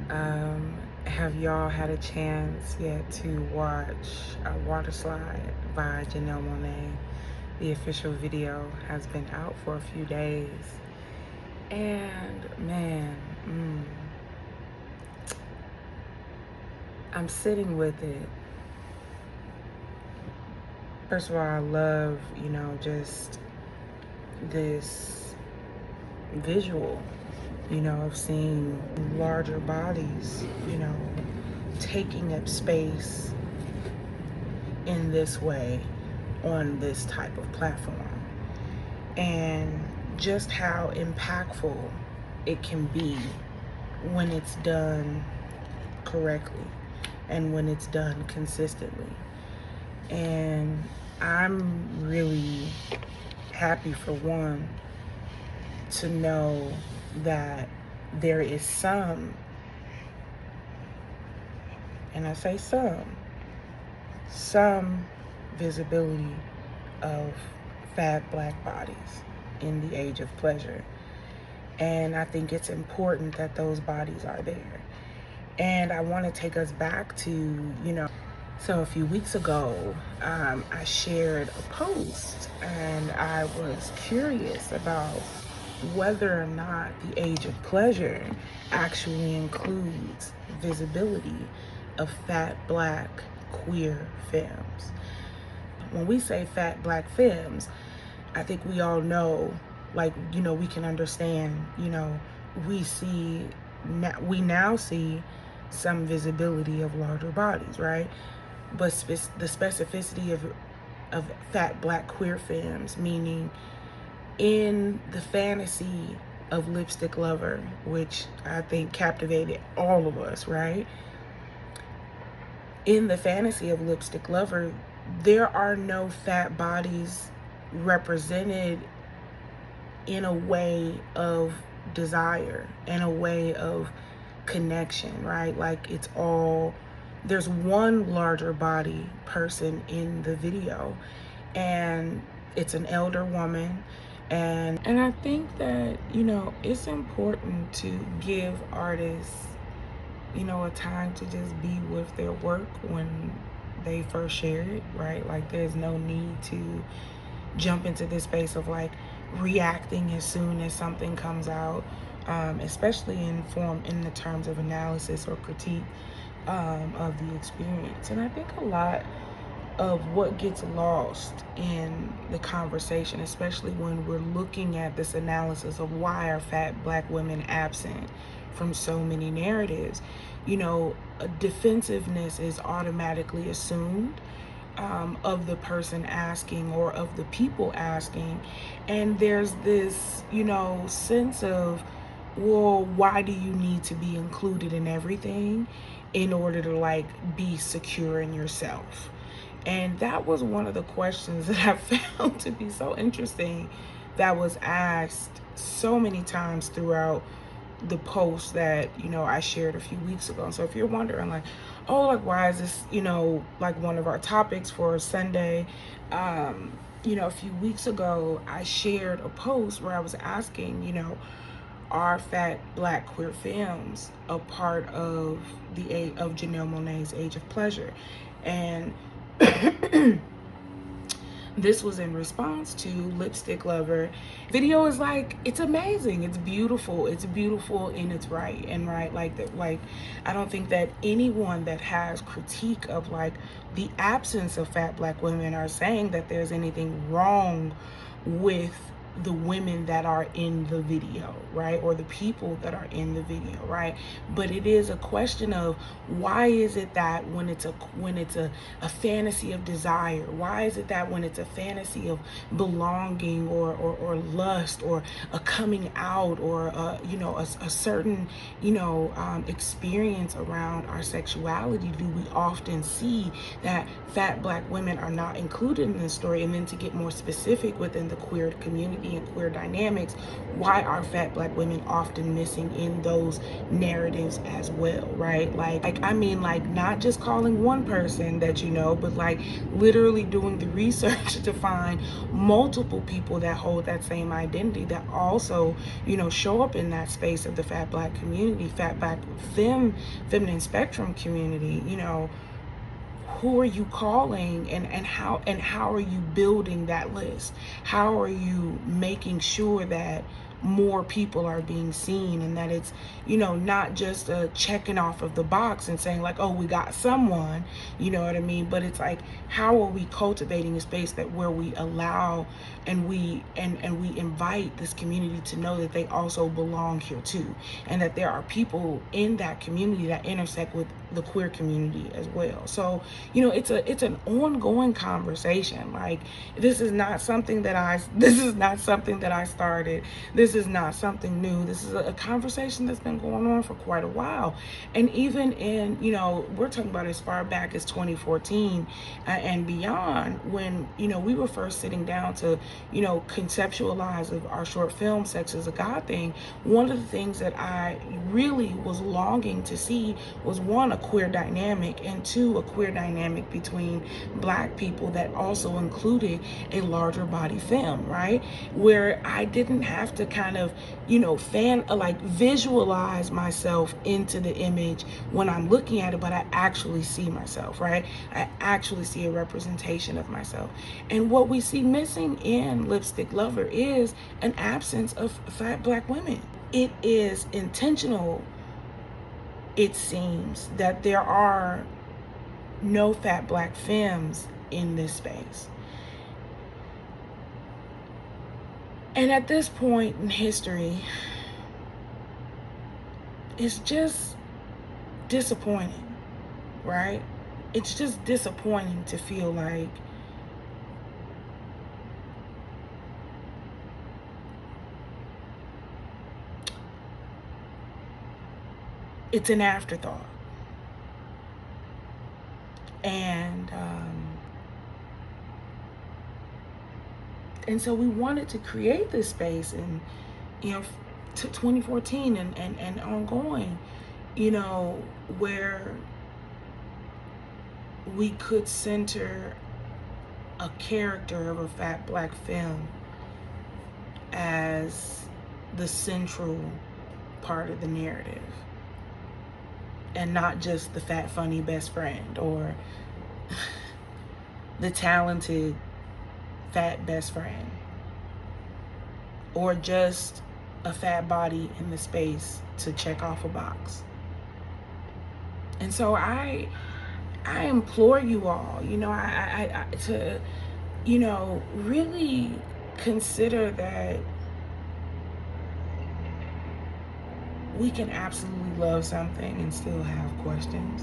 family. Have y'all had a chance yet to watch Water Slide by Janelle Mońae? The official video has been out for a few days. And man, I'm sitting with it. First of all, I love, just this visual, of seeing larger bodies, taking up space in this way on this type of platform. And just how impactful it can be when it's done correctly and when it's done consistently. And I'm really happy, for one, to know that there is some, and I say some visibility of fat black bodies in the age of pleasure. And I think it's important that those bodies are there. And I want to take us back to, so a few weeks ago, I shared a post and I was curious about whether or not the age of pleasure actually includes visibility of fat black queer femmes. When we say fat black femmes, I think we all know, we can understand, we now see some visibility of larger bodies, right? But the specificity of fat black queer femmes, meaning in the fantasy of Lipstick Lover, which I think captivated all of us, right? In the fantasy of Lipstick Lover, there are no fat bodies represented in a way of desire, in a way of connection, right? Like it's all, there's one larger body person in the video, and it's an elder woman. And I think that, it's important to give artists, a time to just be with their work when they first share it, right? Like there's no need to jump into this space of like reacting as soon as something comes out, especially in the terms of analysis or critique of the experience. And I think a lot of what gets lost in the conversation, especially when we're looking at this analysis of why are fat black women absent from so many narratives, a defensiveness is automatically assumed of the person asking or of the people asking. And there's this, sense of, well, why do you need to be included in everything in order to be secure in yourself? And that was one of the questions that I found to be so interesting that was asked so many times throughout the post that, I shared a few weeks ago. And so if you're wondering why is this, one of our topics for Sunday, a few weeks ago, I shared a post where I was asking, are fat black queer femmes a part of of Janelle Monáe's Age of Pleasure? And this was in response to Lipstick Lover. Video is it's amazing. It's beautiful. It's beautiful in its right. And I don't think that anyone that has critique of the absence of fat black women are saying that there's anything wrong with the women that are in the video, right? Or the people that are in the video, right? But it is a question of why is it that when it's a fantasy of desire, why is it that when it's a fantasy of belonging or lust or a coming out or a certain experience around our sexuality, do we often see that fat black women are not included in this story? And then to get more specific within the queer community, femininity and queer dynamics, why are fat Black women often missing in those narratives as well, right? Like I mean, like, not just calling one person that you know, but like literally doing the research to find multiple people that hold that same identity, that also, you know, show up in that space of the fat Black community, fat Black feminine spectrum community. You know, who are you calling, and how are you building that list? How are you making sure that more people are being seen, and that it's, you know, not just a checking off of the box and saying like, oh, we got someone, you know what I mean? But it's like, how are we cultivating a space that where we allow and we invite this community to know that they also belong here too, and that there are people in that community that intersect with the queer community as well. So, you know, it's an ongoing conversation. Like, this is not something that I started. This is not something new. This is a conversation that's been going on for quite a while. And even in, you know, we're talking about as far back as 2014 and beyond, when, you know, we were first sitting down to, you know, conceptualize of our short film Sex is a God thing. One of the things that I really was longing to see was, one, a queer dynamic, and two, a queer dynamic between Black people that also included a larger body film, right? Where I didn't have to kind of, you know, visualize myself into the image when I'm looking at it, but I actually see myself, right? I actually see a representation of myself. And what we see missing in Lipstick Lover is an absence of fat Black women. It is intentional, it seems, that there are no fat Black femmes in this space. And at this point in history, it's just disappointing, right? It's just disappointing to feel like it's an afterthought. And so we wanted to create this space, and, you know, to 2014 and ongoing, you know, where we could center a character of a fat Black femme as the central part of the narrative, and not just the fat funny best friend, or the talented fat best friend, or just a fat body in the space to check off a box. And so I implore you all, you know, I to, you know, really consider that we can absolutely love something and still have questions.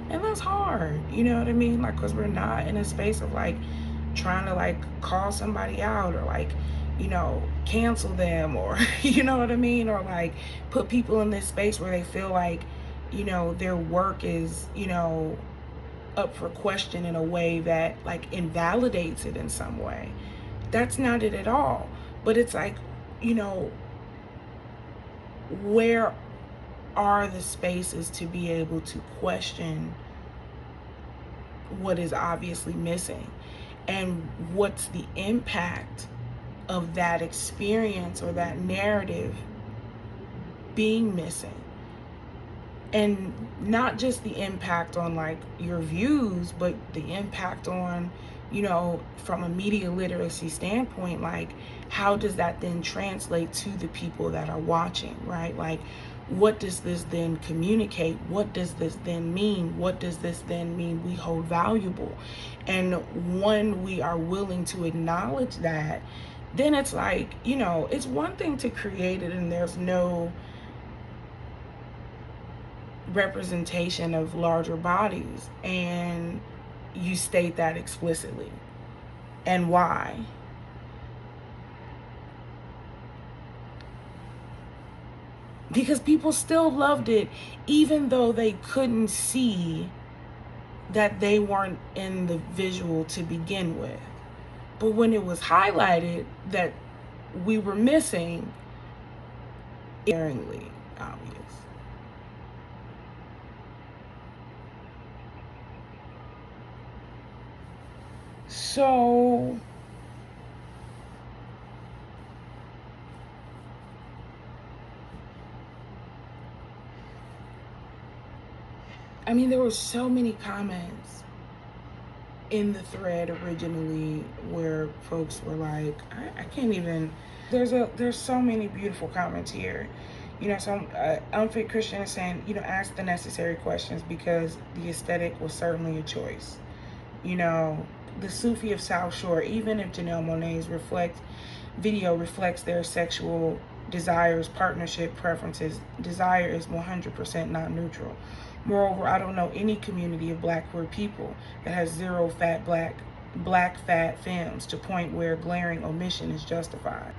And that's hard, you know what I mean? Like, because we're not in a space of like trying to like call somebody out, or like, you know, cancel them, or you know what I mean, or like put people in this space where they feel like, you know, their work is, you know, up for question in a way that like invalidates it in some way. That's not it at all. But it's like, you know, where are the spaces to be able to question what is obviously missing, and what's the impact of that experience or that narrative being missing? And not just the impact on like your views, but the impact on, you know, from a media literacy standpoint, like how does that then translate to the people that are watching, right? Like, what does this then communicate? What does this then mean? What does this then mean we hold valuable? And when we are willing to acknowledge that, then it's like, you know, it's one thing to create it and there's no representation of larger bodies, and you state that explicitly, and why. Because people still loved it, even though they couldn't see that they weren't in the visual to begin with. But when it was highlighted that we were missing, glaringly obvious. So I mean, there were so many comments in the thread originally where folks were like, I can't even. There's so many beautiful comments here. You know, some unfit Christian is saying, you know, ask the necessary questions because the aesthetic was certainly a choice. You know, the Sufi of South Shore, even if Janelle Monáe's video reflects their sexual desires, partnership preferences, desire is 100% not neutral. Moreover, I don't know any community of black queer people that has zero black fat femmes to point where glaring omission is justified.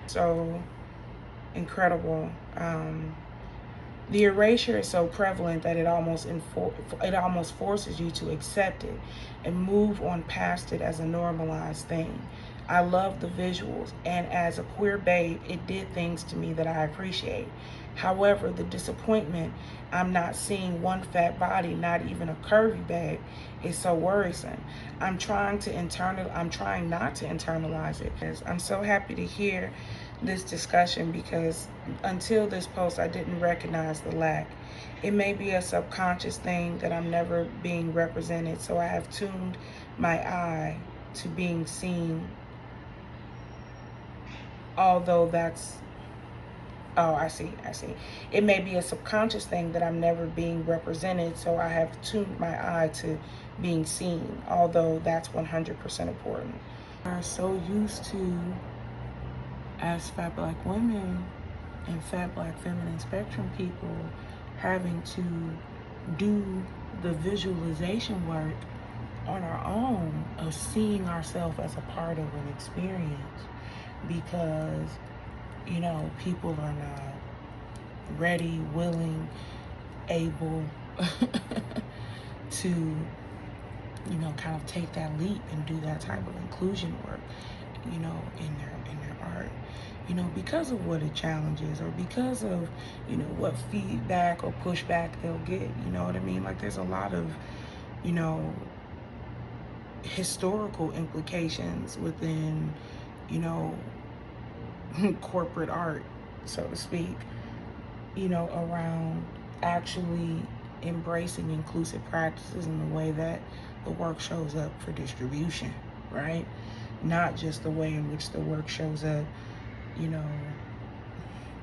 So incredible. The erasure is so prevalent that it almost forces you to accept it and move on past it as a normalized thing. I love the visuals, and as a queer babe, it did things to me that I appreciate. However, the disappointment I'm not seeing one fat body, not even a curvy bag, is so worrisome. I'm trying not to internalize it. I'm so happy to hear this discussion because until this post, I didn't recognize the lack. It may be a subconscious thing that I'm never being represented, so I have tuned my eye to being seen, although that's, oh, I see. It may be a subconscious thing that I'm never being represented, so I have tuned my eye to being seen, although that's 100% important. We are so used to, as fat black women and fat black feminine spectrum people, having to do the visualization work on our own of seeing ourselves as a part of an experience because, you know, people are not ready, willing, able to, you know, kind of take that leap and do that type of inclusion work, you know, in their art, you know, because of what a challenge is, or because of, you know, what feedback or pushback they'll get, you know what I mean? Like, there's a lot of, you know, historical implications within, you know, corporate art, so to speak, you know, around actually embracing inclusive practices in the way that the work shows up for distribution, right? Not just the way in which the work shows up, you know,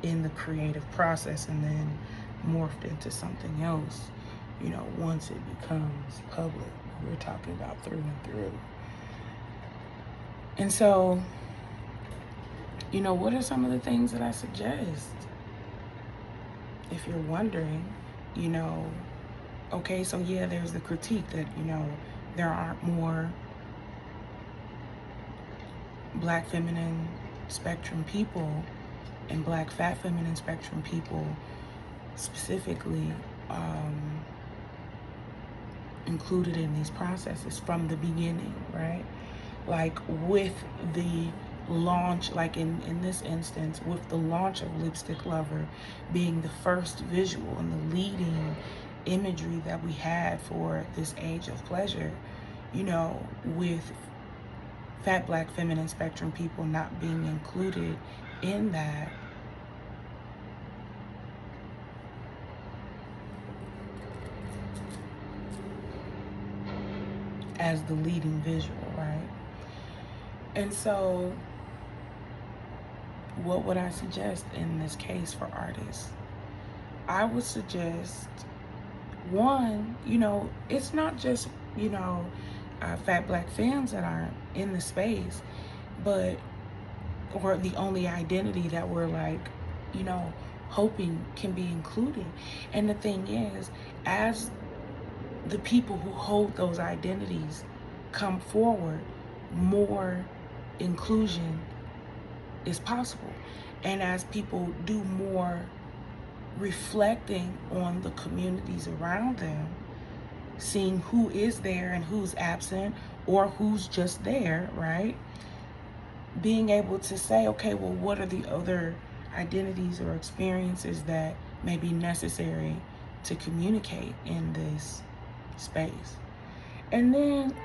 in the creative process and then morphed into something else, you know, once it becomes public. We're talking about through and through. And so, you know, what are some of the things that I suggest? If you're wondering, you know, okay, so yeah, there's the critique that, you know, there aren't more black feminine spectrum people and black fat feminine spectrum people specifically included in these processes from the beginning, right? Like with the launch, like in this instance, with the launch of Lipstick Lover being the first visual and the leading imagery that we had for this age of pleasure, you know, with fat black feminine spectrum people not being included in that, as the leading visual, right? And so what would I suggest in this case for artists? I would suggest, one, you know, it's not just, you know, fat black femmes that are in the space, but, or the only identity that we're like, you know, hoping can be included. And the thing is, as the people who hold those identities come forward, more inclusion is possible. And as people do more reflecting on the communities around them, seeing who is there and who's absent or who's just there, right? Being able to say, okay, well, what are the other identities or experiences that may be necessary to communicate in this space? And then,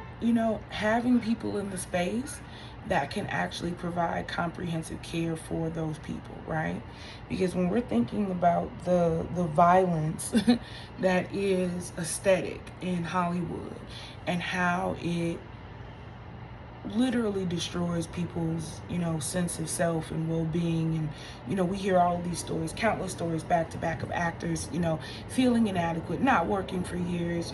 having people in the space that can actually provide comprehensive care for those people, right? Because when we're thinking about the violence that is aesthetic in Hollywood and how it literally destroys people's sense of self and well-being, and we hear all of these stories, countless stories back to back of actors feeling inadequate, not working for years,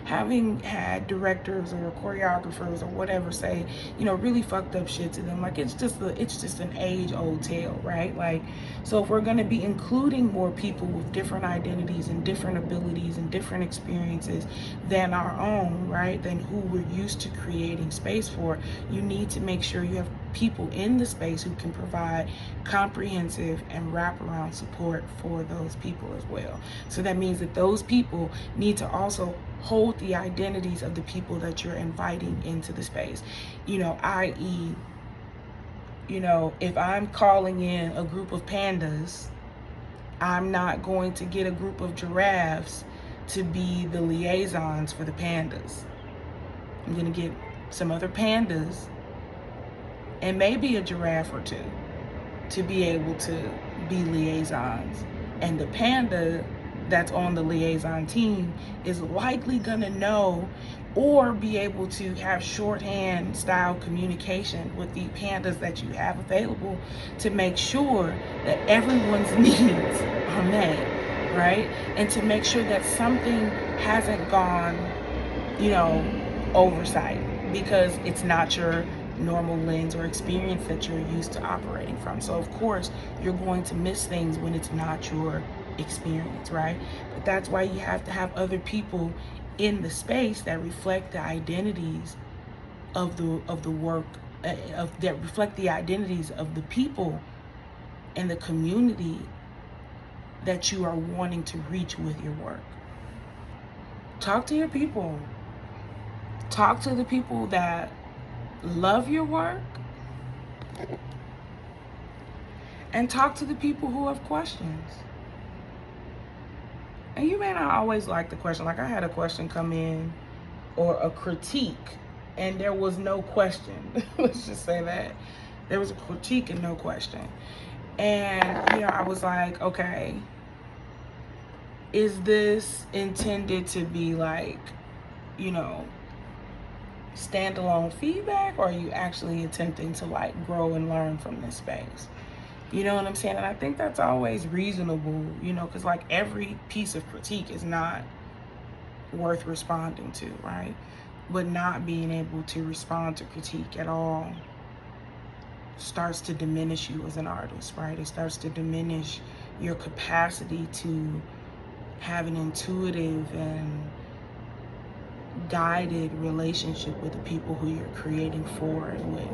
having had directors or choreographers or whatever say really fucked up shit to them. Like, it's just an age-old tale, right? Like, so if we're going to be including more people with different identities and different abilities and different experiences than our own, right, than who we're used to creating space for, you need to make sure you have people in the space who can provide comprehensive and wraparound support for those people as well. So that means that those people need to also hold the identities of the people that you're inviting into the space. I.e., if I'm calling in a group of pandas, I'm not going to get a group of giraffes to be the liaisons for the pandas. I'm going to get some other pandas and maybe a giraffe or two to be able to be liaisons. And the panda that's on the liaison team is likely gonna know or be able to have shorthand style communication with the pandas that you have available to make sure that everyone's needs are met, right? And to make sure that something hasn't gone, oversight, because it's not your normal lens or experience that you're used to operating from. So of course you're going to miss things when it's not your experience, right? But that's why you have to have other people in the space that reflect the identities of the work, that reflect the identities of the people and the community that you are wanting to reach with your work. Talk to your people. Talk to the people that love your work, and talk to the people who have questions. And you may not always like the question. Like, I had a question come in, or a critique, and there was no question. Let's just say that. There was a critique and no question. And, I was like, okay, is this intended to be like, standalone feedback, or are you actually attempting to like grow and learn from this space? You know what I'm saying? And I think that's always reasonable, because like every piece of critique is not worth responding to, right? But not being able to respond to critique at all starts to diminish you as an artist, right? It starts to diminish your capacity to have an intuitive and guided relationship with the people who you're creating for and with.